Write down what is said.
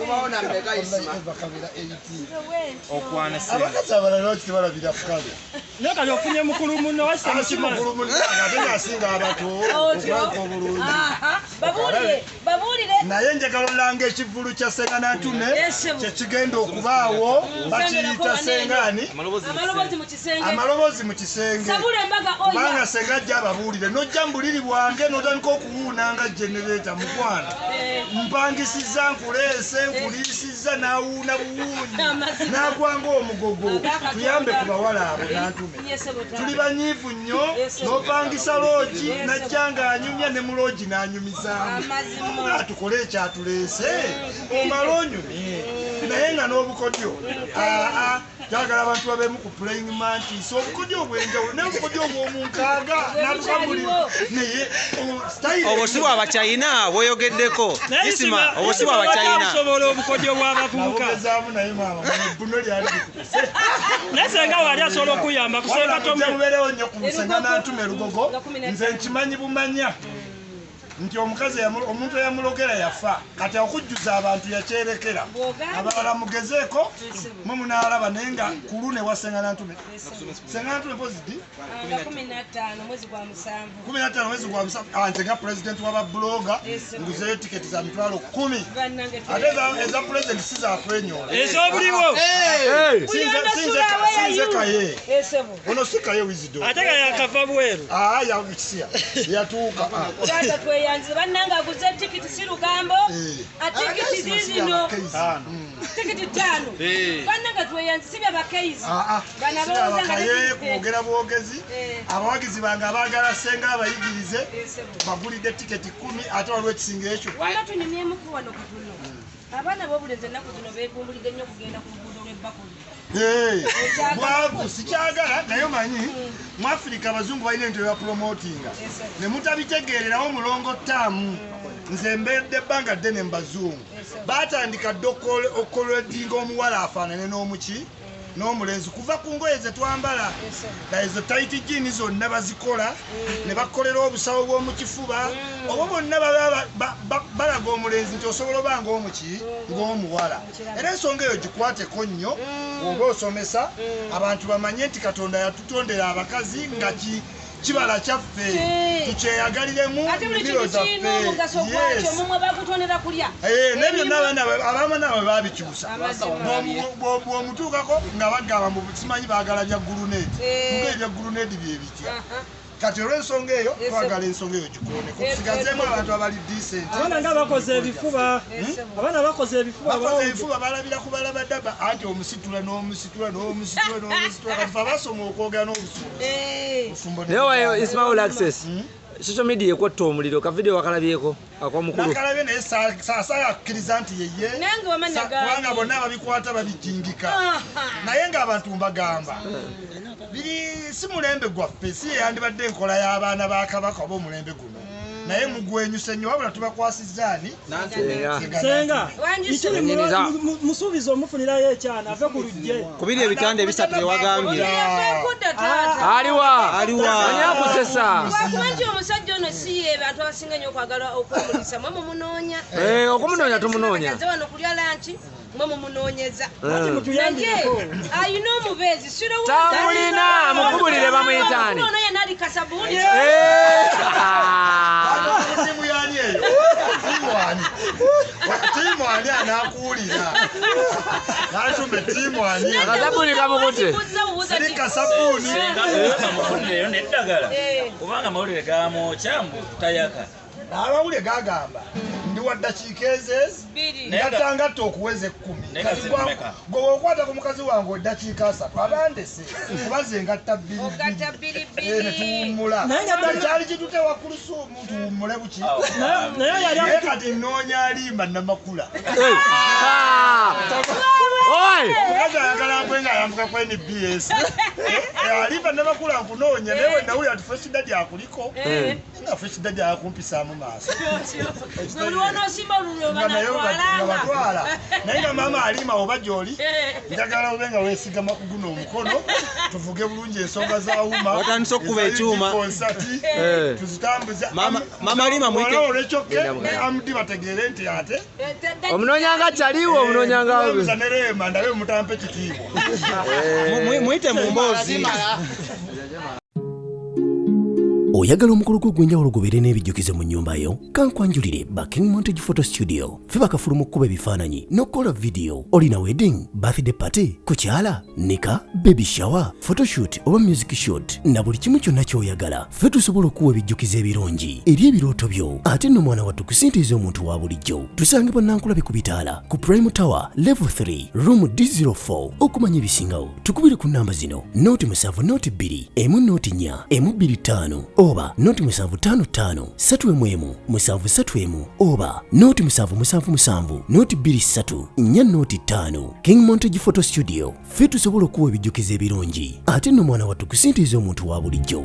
kubaona mbeka isima bakabira 18 okwana se abakazi abalala kibalabira kukale naka yofunye mukulu muno wasimukima mukulu muno ngatenga asinga abato okwako bulungi babulire naye njagala olanga ekivulu kya Senga Nantume kyekigenda okubaawo bakiyita Sengani amaloboozi mu kisenge kubanga Senga ajja ababuulire nojja mbuliri bwange notandika okuwuuna nga genereta mukwana mpangisiza nkuleese nkuliisizza n'awuuna buwuunyi n'agwanga omugogo tuyambe ku bawala abo Nantume tuli banyiivu nnyo n'opangisa loogi najja ng'anyumya ne mu loogi n'anyumizaamu tukole ekyatuleese omala onyumye naye nga n'obukodyo kyagala abantu babeemu ku playing mantis obukodyo obwenjawulo naye obukodyo obw'omunkaaga natukabuli naye obusibwa abachina bwoyogeddeko isima obusibwa abachina osobola obukodyo bw'abavubuka obugezaamu naye maama ebbuno lyali likubise naye Senga wali asobola okuyamba kusenga tomubeerewo nnyo ku Senga Nantume Lugogo nze nkimanyi bumanya nti omukazi omuntu eyamulogera yafa kati okujjuza abantu yakyerekera abalala mugezeeko mwe munaalaba naye nga kulu ne wa Senga Nantume pozidi 15 mwezi gwa 7 mwezi gwa 7 nze nga pulezidenti w'ababloga nguzeeyo tiketi za mitwalo 10 ate eza pulezidenti si zakwenyola ez'obuliwo sinze kaye ono si kaye wizido ate nga yakava bweru yakisiya yatuuka yanze bannanga aguze tikiti si lugambo atikiti zizino tikiti 5 bannanga tweyanze sibya bakeizi bana bawozanga kwogera bwogezi abawagizi bange abaagala Senga abayigirize bagulidde tiketi 10 ate waliwo ekisinga ekyo wanga tunyumyemu wano katuno abaana b'obulenzi ennaku zino beegumbulidde nnyo kugenda ku luguudo lw'ebbakuli bwavu sikyagala naye manyi mu Afirika abazungu balina ebintu byebapromotinga ne mutabitegeererawo mulongo ttaamu nze mbedde ebbanga ddene mu bazungu baatandika dde okoledinga omuwala afaanane n'omuki n'omulenzi kuva ku ngoye ze twambala ezo taiti jini zonna bazikola ne bakolera obusawo bw'omu kifuba obo bonna balaga omulenzi nti osobola oba ng'omuwala era ensonga eyo gikwateko nnyo oba osomesa abantu bamanye nti Katonda yatutondera abakazi nga kibala kyaffe tukyeyagaliremu mibiro zaffe nebyonna abaama naabwe babikyusa bw'omutuukako nga bagamba mu simanyi baagala bya guluneedi nga ebya guluneedi bye bitya kati olw'ensonga eyo twagala ensonga eyo gikooneko tusigazeemu abantu abali decent abaana nga bakoze ebifuba ebifuba balabira ku balabadaba anti omusitula n'omusitula kati fe basoma okwogera n'obusumbo naye Ismail Olaxes social media ekotta omuliro ka video wakalabyeko akwamukulu nakalabye naye saasa akkiriza nti yeye kubanga bonna ababikwata babijingika naye ng'abantu mbagamba biri si mulembe gwaffe si yandibadde enkola y'abaana ba Kabaka oba omulembe guno naye mugwenyuse nnyo wabula tubakwasizzaani Senga musuubiza omufunirayo ekyana ave ku lujje kubiri ebitanda ebisatu byewagambye aliwa ani akusesa wakubanti omusajja ono si ye bantu abasinga nnyo okwagala okwemulisa mwe mumunoonya okumunoonya tumunoonya wano kulya lanki mwe mumunoonyeza naye ayina omubeezi tamulina mukubulire bamuyitaani ono yena ali kasabuuni tiimu yani eyo tiimu ani anakuwulira Nantume tiimu ani akasabuuni kamukute siri kasabuuni amufundeyo neddagala kubanga amawulire gamwokya mbu tayaka amawulire gagamba ndi wa ddakiika ezezi ngatangatta okuweza 10 gwe okwata ku mukazi wange eddakiika 3 abandese kubaze ngatta 2 netuwummula kyali kitute wakulusuumu tuwummule buki naye kati nnoonya alimba namakula Omukazi ayagala nkwenga ayambuka ku NBS. Aliva ne bakula kunoonya naye nawuyo ati fresh daddy akuliko. Singa fresh daddy akumpisaamu maaso. Nabatwala. Naye nga maama alima oba gy'oli. Njagala obenga weesigama ku guno omukono. Tuvuge bulungi ensonga za wuma. Watandise okukuba ekyuma. Tuzitambuza. Mama alima mwite. Ne amudi bategeere nti ate. Omunoonyanga kyaliwo omunoonyanga Tutambuza ne Rema ndabe mutampe kitiibwa. Mwite mu mboozi. Oyagala omukolo gw'ogwenjawulo gubeere n'ebijjukize mu nnyumba yo kankwanjulire Backing Montage Photo Studio fe bakafuluma okukuba ebifaananyi n'okukola vidiyo olina wedding birthday party kukyala nika baby shower photoshoot oba music shoot na buli kimu kyonna ky'oyagala fe tusobola okuwa ebijjukize ebirungi eri ebirooto byo ate nno mwana wattu kusintiiza omuntu wa bulijjo tusangibwa Nankulabi ku bitaala ku Prime Tower Level 3 Room D04 okumanya ebisingawo tukubire ku namba zino noti 7 noti 2 emu noti 4 emu 25 oba noti 755 3 731 oba noti 777 noti 23 4 noti 5 King Montage Photo Studio fe tusobola okuwa ebijjukize ebirungi ate nno mwana wattu kusintiiza omuntu wa bulijjo